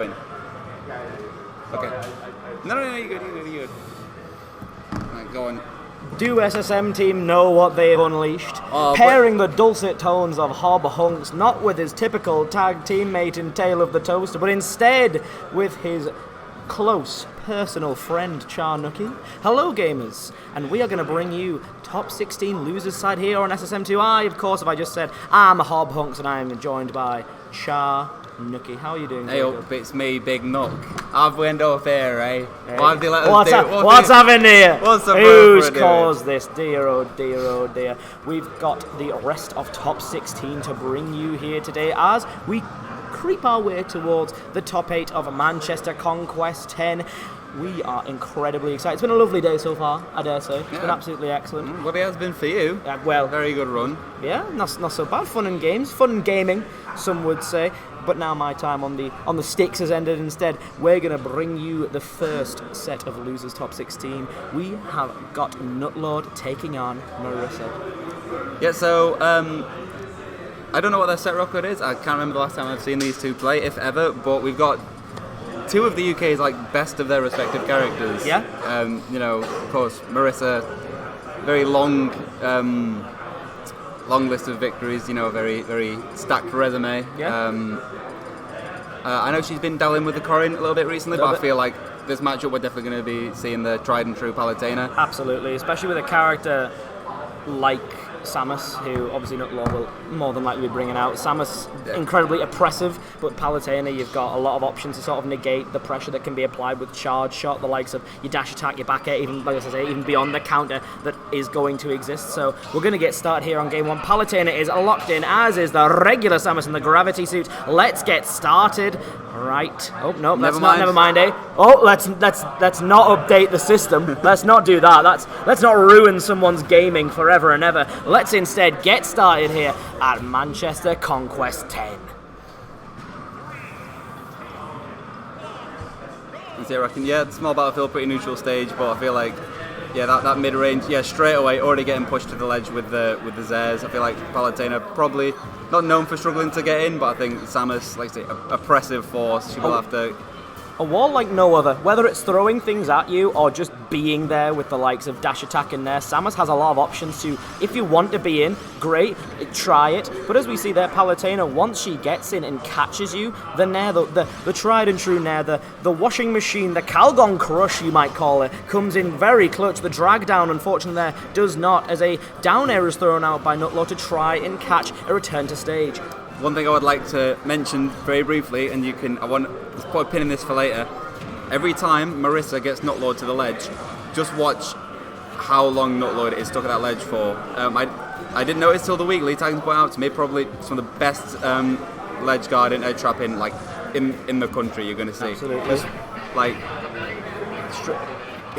Okay. No, you're good. Right, go on. Do SSM team know what they've unleashed? Pairing the dulcet tones of Hob Hunks, not with his typical tag teammate in Tale of the Toaster, but instead with his close personal friend Charnucky. Hello gamers, and we are going to bring you top 16 losers side here on SSM2. Of course, if I just said I'm Hob Hunks and I am joined by Charnucky. How are you doing? Hey up, it's me, Big Nook. I've went off here, eh? Hey. What have they let us do? What's happening here? What's the Who's caused this? Dear, oh dear, oh dear. We've got the rest of top 16 to bring you here today as we creep our way towards the top 8 of Manchester Conquest 10. We are incredibly excited. It's been a lovely day so far, I dare say. It's been absolutely excellent. Well, it has been for you. Well, very good run. Yeah, not so bad. Fun and games, fun and gaming, some would say. But now my time on the sticks has ended. Instead, we're going to bring you the first set of losers top 16. We have got NUTLORD taking on Marissa. Yeah, so I don't know what their set record is. I can't remember the last time I've seen these two play, if ever. But we've got two of the UK's best of their respective characters. Yeah. Of course, Marissa, very long list of victories. Very very stacked resume. Yeah. I know she's been dabbling with the Corin a little bit recently, but I feel like this matchup we're definitely going to be seeing the tried and true Palutena. Absolutely, especially with a character like Samus, who obviously NUTLORD will more than likely be bringing out. Samus, incredibly oppressive, but Palutena, you've got a lot of options to sort of negate the pressure that can be applied with charge shot, the likes of your dash attack, your back air, even, like I say, even beyond the counter that is going to exist. So we're going to get started here on game one. Palutena is locked in, as is the regular Samus in the gravity suit. Let's get started. Right. Oh, no, never mind, eh? Oh, let's not update the system. Let's not do that. Let's not ruin someone's gaming forever and ever. Let's instead get started here at Manchester Conquest 10. I reckon, the small battlefield, pretty neutral stage, but I feel like, that mid-range, straight away, already getting pushed to the ledge with the Zares. I feel like Palutena probably not known for struggling to get in, but I think Samus, like I say, oppressive force. She will have to. A wall like no other, whether it's throwing things at you or just being there with the likes of dash attack in there. Samus has a lot of options to, if you want to be in, great, try it. But as we see there, Palutena, once she gets in and catches you, the Nair, the tried and true Nair, the washing machine, the Calgon Crush you might call it, comes in very clutch. The drag down, unfortunately, there does not, as a down air is thrown out by NUTLORD to try and catch a return to stage. One thing I would like to mention very briefly, and I want to put a pin in this for later. Every time Marissa gets NUTLORD to the ledge, just watch how long NUTLORD is stuck at that ledge for. I didn't notice till the weekly. Titans point out to me probably some of the best ledge guarding, trapping in the country you're going to see. Absolutely.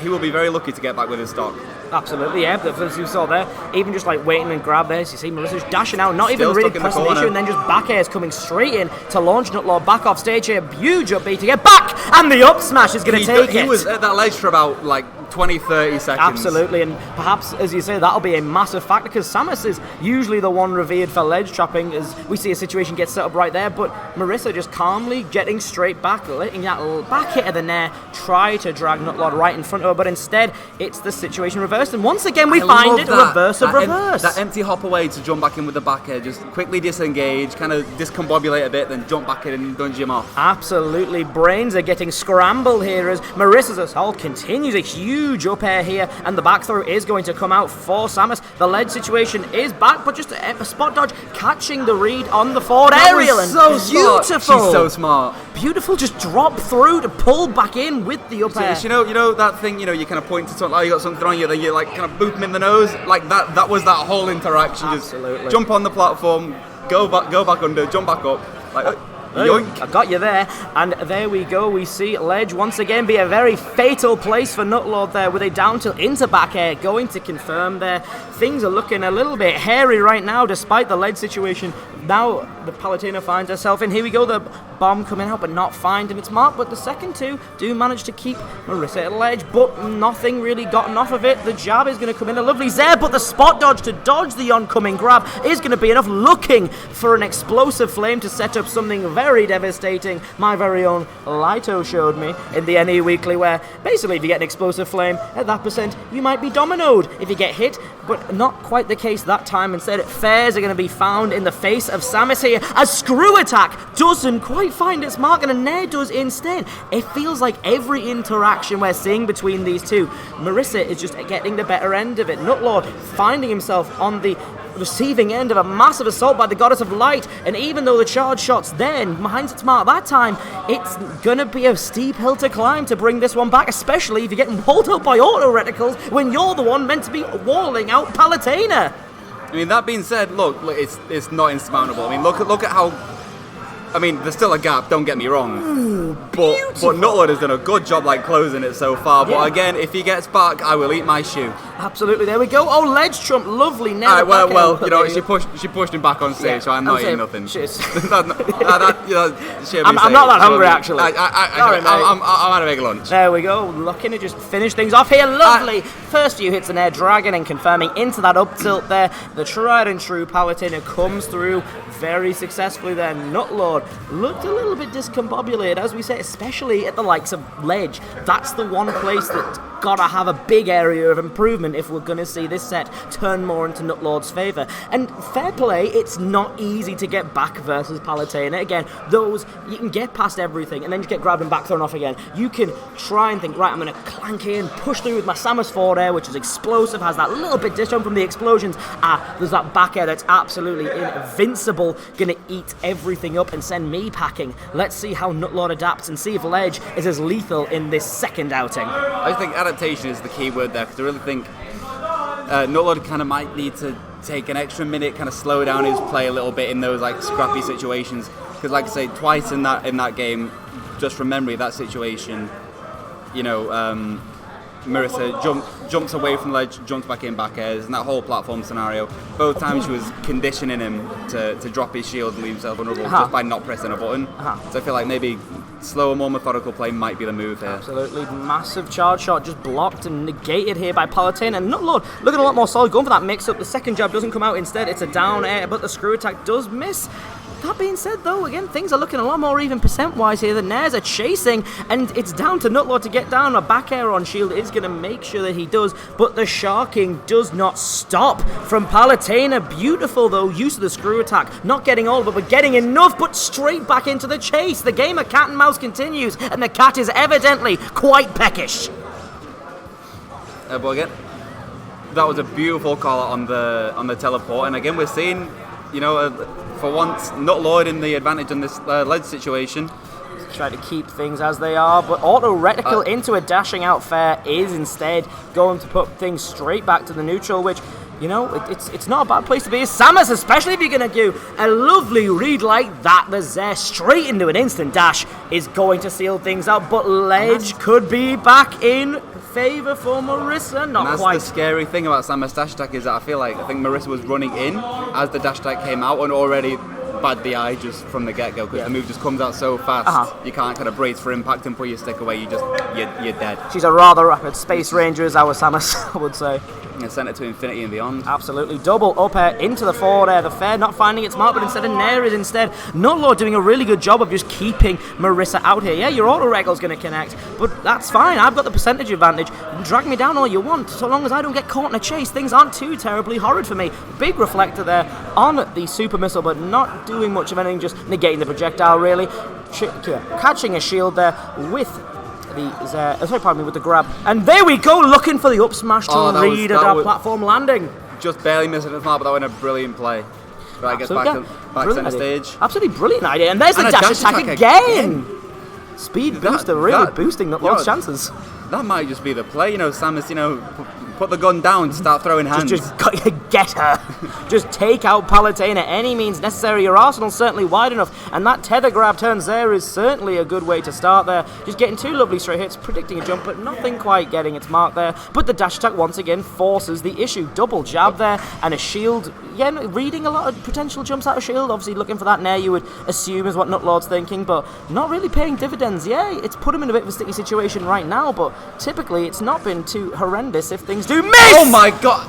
He will be very lucky to get back with his stock. Absolutely, yeah. As you saw there, even just waiting and grab there, as you see Marissa's dashing out, not even really pressing the issue, and then just back airs coming straight in to launch NUTLORD back off stage here. Huge upbeat to get back, and the up smash is going to take it. He was at that ledge for about 20-30 seconds. Absolutely, and perhaps, as you say, that'll be a massive factor, because Samus is usually the one revered for ledge trapping, as we see a situation get set up right there, but Marissa just calmly getting straight back, letting that back hit of the Nair try to drag NUTLORD right in front of her, but instead, it's the situation reversed, and once again we find it, reverse of reverse. That empty hop away to jump back in with the back air, just quickly disengage, kind of discombobulate a bit, then jump back in and dunge him off. Absolutely, brains are getting scrambled here as Marissa's assault continues. A huge up air here, and the back throw is going to come out for Samus. The ledge situation is back, but just a spot dodge, catching the read on the forward aerial, and so beautiful. She's so smart. Beautiful, just drop through to pull back in with the up air. You know that thing, you kind of point to something, you got something on you, then you kind of boop him in the nose, that was that whole interaction. Absolutely. Just jump on the platform, go back under, jump back up, yoink. I got you there, and there we go. We see ledge once again be a very fatal place for NUTLORD there, with a down tilt into back air going to confirm there. Things are looking a little bit hairy right now, despite the ledge situation. Now the Palutena finds herself in. Here we go, the bomb coming out, but not finding its mark. But the second two do manage to keep Marissa at the ledge, but nothing really gotten off of it. The jab is going to come in, a lovely Zare, but the spot dodge to dodge the oncoming grab is going to be enough, looking for an explosive flame to set up something very very devastating. My very own Lito showed me in the NE Weekly, where basically if you get an explosive flame at that percent, you might be dominoed if you get hit, but not quite the case that time. Instead, fares are going to be found in the face of Samus here, as Screw Attack doesn't quite find its mark, and a Nair does instead. It feels like every interaction we're seeing between these two, Marissa is just getting the better end of it. NUTLORD finding himself on the receiving end of a massive assault by the Goddess of Light, and even though the charge shot's there behind its mark that time, it's gonna be a steep hill to climb to bring this one back, especially if you're getting walled out by auto reticles when you're the one meant to be walling out Palutena. I mean, that being said, look, it's not insurmountable. I mean, look at how. I mean, there's still a gap, don't get me wrong. But NUTLORD has done a good job closing it so far. But again, if he gets back, I will eat my shoe. Absolutely, there we go. Oh, ledge trump, lovely. Alright, well, you know, she pushed him back on stage, so I'm not eating nothing. I'm not that hungry, actually. I'm had a big lunch. There we go, looking to just finish things off here. Lovely. First few hits in there, Dragon, and confirming into that up tilt there. The tried and true Palutena comes through very successfully there. NUTLORD looked a little bit discombobulated, as we say, especially at the likes of ledge. That's the one place that's gotta have a big area of improvement if we're gonna see this set turn more into NUTLORD's favour. And fair play, it's not easy to get back versus Palutena. Again, those, you can get past everything and then just get grabbed and back thrown off again. You can try and think, right, I'm gonna clank in, push through with my Samus forward air, which is explosive, has that little bit disjump from the explosions. There's that back air that's absolutely invincible, gonna eat everything up and send me packing. Let's see how NUTLORD adapts and see if ledge is as lethal in this second outing. I think adaptation is the key word there, because I really think NUTLORD kind of might need to take an extra minute, kind of slow down his play a little bit in those scrappy situations. Because like I say, twice in that game, just from memory, that situation, you know, Marissa jumps away from the ledge, jumps back in back airs, and that whole platform scenario. Both times she was conditioning him to drop his shield and leave himself vulnerable just by not pressing a button. So I feel like maybe slower, more methodical play might be the move here. Absolutely. Massive charge shot just blocked and negated here by Palutena. And NUTLORD looking a lot more solid, going for that mix-up. The second jab doesn't come out. Instead, it's a down air, but the screw attack does miss. That being said, though, again, things are looking a lot more even percent-wise here. The Nairs are chasing, and it's down to NUTLORD to get down. A back air on shield is going to make sure that he does, but the sharking does not stop from Palutena. Beautiful, though, use of the screw attack. Not getting all of it, but getting enough, but straight back into the chase. The game of cat and mouse continues, and the cat is evidently quite peckish. But again, that was a beautiful call on the teleport, and again, we're seeing, you know, for once, NUTLORD in the advantage in this ledge situation. Try to keep things as they are, but auto reticle into a dashing out fair is instead going to put things straight back to the neutral, which, you know, it's not a bad place to be. Samus, especially if you're going to do a lovely read like that, the Zeh straight into an instant dash is going to seal things out, but ledge could be back in favour for Marissa, not and quite. That's the scary thing about Samus' dash attack, is that I think Marissa was running in as the dash attack came out and already bad the eye just from the get-go, because the move just comes out so fast, you can't kind of brace for impact and put your stick away, you're dead. She's a rather rapid space ranger, as our Samus, I would say. And sent it to infinity and beyond. Absolutely. Double up air into the forward air. The fair not finding its mark, but instead of Nair is instead. NUTLORD doing a really good job of just keeping Marissa out here. Yeah, your auto regel's going to connect, but that's fine. I've got the percentage advantage. Drag me down all you want. So long as I don't get caught in a chase, things aren't too terribly horrid for me. Big reflector there on the super missile, but not doing much of anything, just negating the projectile, really. Catching a shield there with with the grab. And there we go, looking for the up smash to read at our platform landing. Just barely missing the mark, but that was a brilliant play. Right, gets back center stage. Absolutely brilliant idea. And there's the dash attack again. Speed booster, really boosting NUTLORD's chances. That might just be the play, you know, Samus, you know, put the gun down, start throwing hands. Just get her. Just take out Palutena. Any means necessary. Your arsenal's certainly wide enough. And that tether grab turns there is certainly a good way to start there. Just getting two lovely straight hits, predicting a jump, but nothing quite getting its mark there. But the dash attack once again forces the issue. Double jab there and a shield. Yeah, reading a lot of potential jumps out of shield. Obviously looking for that Nair, you would assume is what NUTLORD's thinking, but not really paying dividends. Yeah, it's put him in a bit of a sticky situation right now, but typically it's not been too horrendous if things do miss! Oh my god!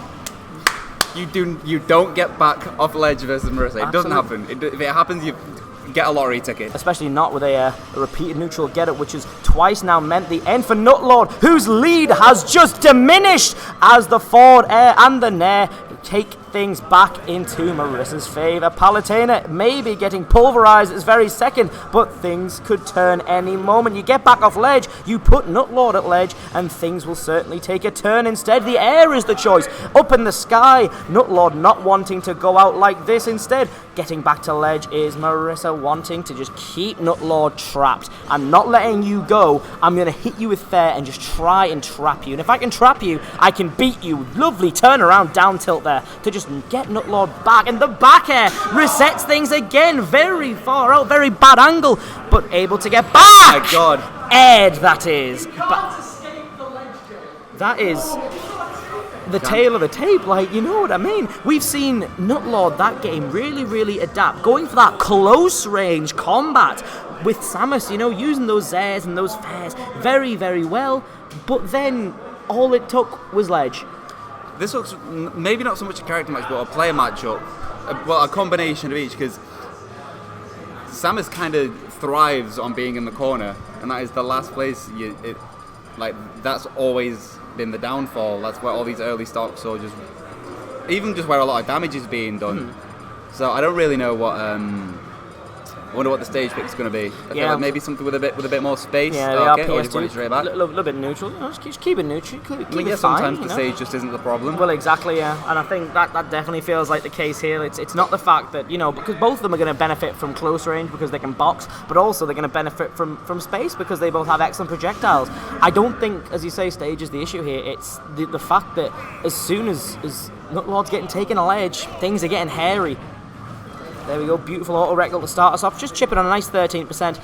You don't get back off ledge versus Marissa. It doesn't happen. If it happens, get a lottery ticket. Especially not with a repeated neutral get-up, which has twice now meant the end for NUTLORD, whose lead has just diminished as the forward air and the nair take things back into Marissa's favour. Palutena maybe getting pulverised at this very second, but things could turn any moment. You get back off ledge, you put NUTLORD at ledge, and things will certainly take a turn. Instead, the air is the choice. Up in the sky, NUTLORD not wanting to go out like this. Instead, getting back to ledge is Marissa wanting to just keep NUTLORD trapped. I'm not letting you go. I'm going to hit you with fair and just try and trap you. And if I can trap you, I can beat you. Lovely turnaround down tilt there to just get NUTLORD back. And the back air resets things again. Very far out, very bad angle, but able to get back. Oh my God. Ed, that is. That is the tail of the tape, like, you know what I mean? We've seen NUTLORD that game really adapt, going for that close range combat with Samus, you know, using those airs and those fairs very well, but then all it took was ledge. This looks maybe not so much a character match, but a player matchup. Well, a combination of each, because Samus kind of thrives on being in the corner, and that is the last place that's always been the downfall. That's where all these early stocks, or just even just where a lot of damage is being done. So I don't really know what. I wonder what the stage pick is going to be. I feel like maybe something with a bit more space. Yeah, okay, or just run it straight back. A little bit neutral. You know, just keep it neutral. Sometimes the stage just isn't the problem. Well, exactly, yeah. And I think that definitely feels like the case here. It's not the fact that, you know, because both of them are going to benefit from close range because they can box, but also they're going to benefit from space because they both have excellent projectiles. I don't think, as you say, stage is the issue here. It's the fact that as soon as NUTLORD's getting taken a ledge, things are getting hairy. There we go, beautiful auto rectal to start us off, just chipping on a nice 13%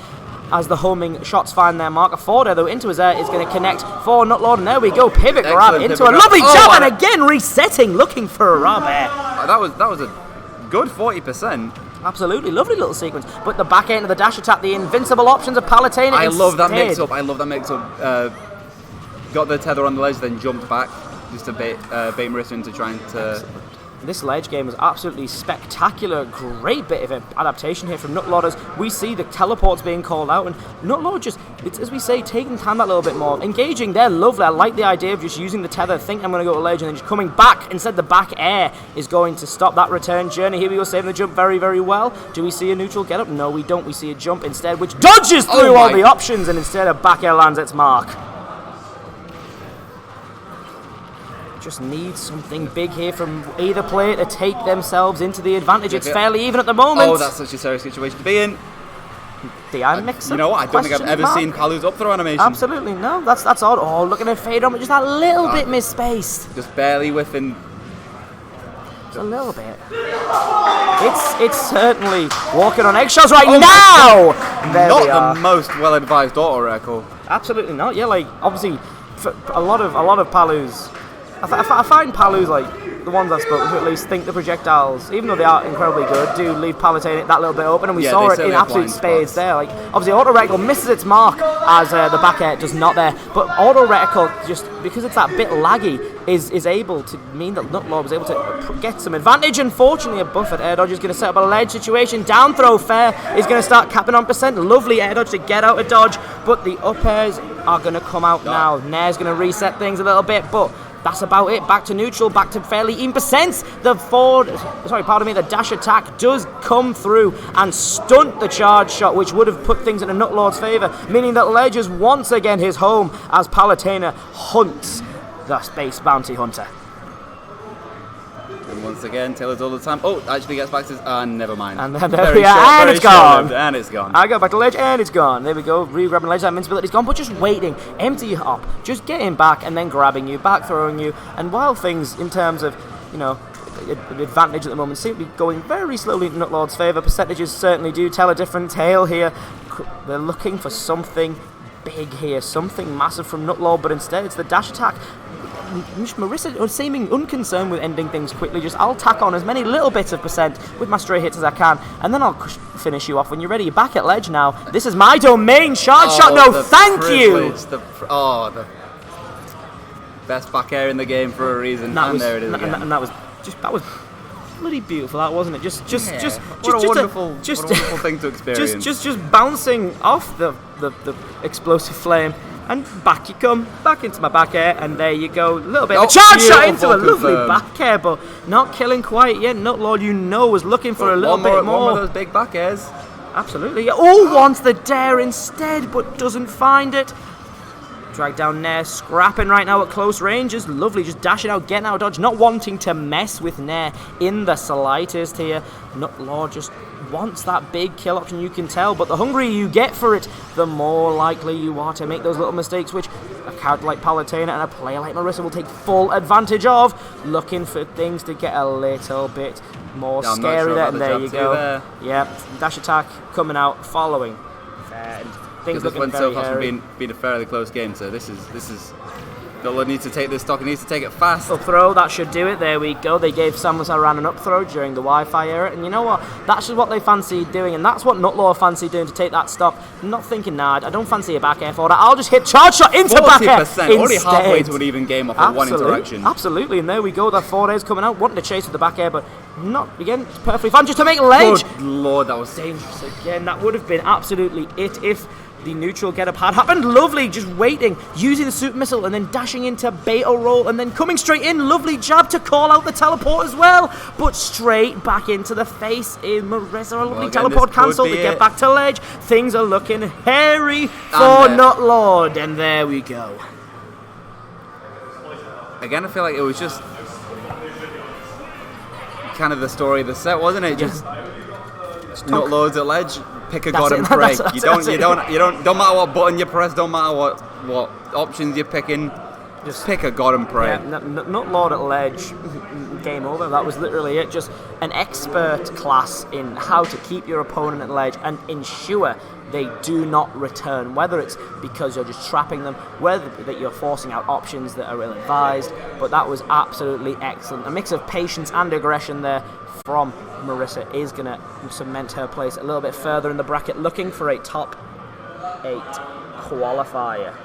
as the homing shots find their mark. A forward air though into his air is going to connect for NUTLORD, and there we go, pivot grab into a lovely jump, and again resetting, looking for a rub air. That was a good 40%. Absolutely, lovely little sequence. But the back end of the dash attack, the invincible options of Palutena. I love that mix-up. Got the tether on the ledge, then jumped back just to bait Marissa into trying to... Excellent. This ledge game was absolutely spectacular. Great bit of adaptation here from NUTLORD as we see the teleports being called out, and NUTLORD just, it's, as we say, taking time that little bit more. Engaging there, lovely. I like the idea of just using the tether, think I'm going to go to ledge, and then just coming back. Instead, the back air is going to stop that return journey. Here we go, saving the jump very well. Do we see a neutral get up? No, we don't. We see a jump instead, which dodges through all the options, and instead a back air lands its mark. Just need something big here from either player to take themselves into the advantage. It's fairly even at the moment. Oh, that's such a serious situation to be in. The eye mix-up. You know what? I don't think I've ever seen Palu's up throw animation. Absolutely, no. That's odd. Oh, look at her fade on, just that little bit misspaced. Just barely whiffing. Just a little bit. It's certainly walking on eggshells right now. Not the most well-advised auto record. Absolutely not. Yeah, like obviously, for a lot of Palu's. I find Palu's, like, the ones I've spoken to at least, think the projectiles, even though they are incredibly good, do leave Palutena that little bit open, and we saw it in absolute spades there. Like, obviously, auto reticle misses its mark as the back air does not there, but auto reticle, just because it's that bit laggy, is able to mean that NUTLORD was able to get some advantage. Unfortunately, a buff at air dodge is going to set up a ledge situation. Down throw fair is going to start capping on percent. Lovely air dodge to get out a dodge, but the up airs are going to come out now. Nair's going to reset things a little bit, but that's about it. Back to neutral, back to fairly even percent. The dash attack does come through and stunt the charge shot, which would have put things in a NUTLORD's favour, meaning that ledge is once again his home as Palutena hunts the space bounty hunter. And once again, Taylor's all the time. Oh, actually gets back to never mind. And then there we are, and it's gone. And it's gone. I go back to ledge, and it's gone. There we go, re-grabbing ledge, that invincibility's gone, but just waiting, empty up, just getting back, and then grabbing you, back throwing you, and while things, in terms of, you know, advantage at the moment, seem to be going very slowly in NUTLORD's favour. Percentages certainly do tell a different tale here. They're looking for something big here, something massive from NUTLORD, but instead it's the dash attack. Marissa seeming unconcerned with ending things quickly. Just, I'll tack on as many little bits of percent with my stray hits as I can, and then I'll finish you off when you're ready. You're back at ledge now. This is my domain. Charge shot. No, thank you. The best back air in the game for a reason. And there it is again. And that was bloody beautiful that, wasn't it? Just what a wonderful thing to experience. Just bouncing off the explosive flame, and back you come, back into my back air, and there you go. A little bit of a charge shot into a lovely back air, but not killing quite yet. NUTLORD, was looking for a little bit more. One of those big back airs. Absolutely. Oh, wants the dare instead, but doesn't find it. Drag down Nair, scrapping right now at close range is lovely, just dashing out, getting out of dodge, not wanting to mess with Nair in the slightest here. NUTLORD just wants that big kill option, you can tell, but the hungrier you get for it, the more likely you are to make those little mistakes, which a character like Palutena and a player like Marisa will take full advantage of, looking for things to get a little bit more scary there, and there you go. Yep, dash attack coming out, following. Things this looking went very so far hairy. from being a fairly close game, so this is NUTLORD needs to take this stock, he needs to take it fast. Up throw, that should do it, there we go. They gave Samus Aran an up throw during the Wi-Fi era, and you know what, that's just what they fancied doing, and that's what NUTLORD fancied doing to take that stock. Not thinking, nah, I don't fancy a back air for that, I'll just hit charge shot into back air instead. Already halfway to an even game off of one interaction. Absolutely, and there we go, the 4As coming out, wanting to chase with the back air, but not, again, it's perfectly fine, just to make ledge. Good lord, that was dangerous again. That would have been absolutely it if the neutral get up had happened. Lovely, just waiting, using the super missile and then dashing into beta roll and then coming straight in. Lovely jab to call out the teleport as well, but straight back into the face in Marisa. A lovely teleport cancel to get back to ledge. Things are looking hairy for NUTLORD, and there we go. Again, I feel like it was just kind of the story of the set, wasn't it? Just NUTLORD's at ledge. Pick a god and pray. You don't matter what button you press, don't matter what options you're picking, just pick a god and pray. Yeah, NUTLORD at ledge, game over. That was literally it. Just an expert class in how to keep your opponent at ledge and ensure they do not return, whether it's because you're just trapping them, whether that you're forcing out options that are ill-advised, but that was absolutely excellent. A mix of patience and aggression there from Marisa is going to cement her place a little bit further in the bracket, looking for a top 8 qualifier.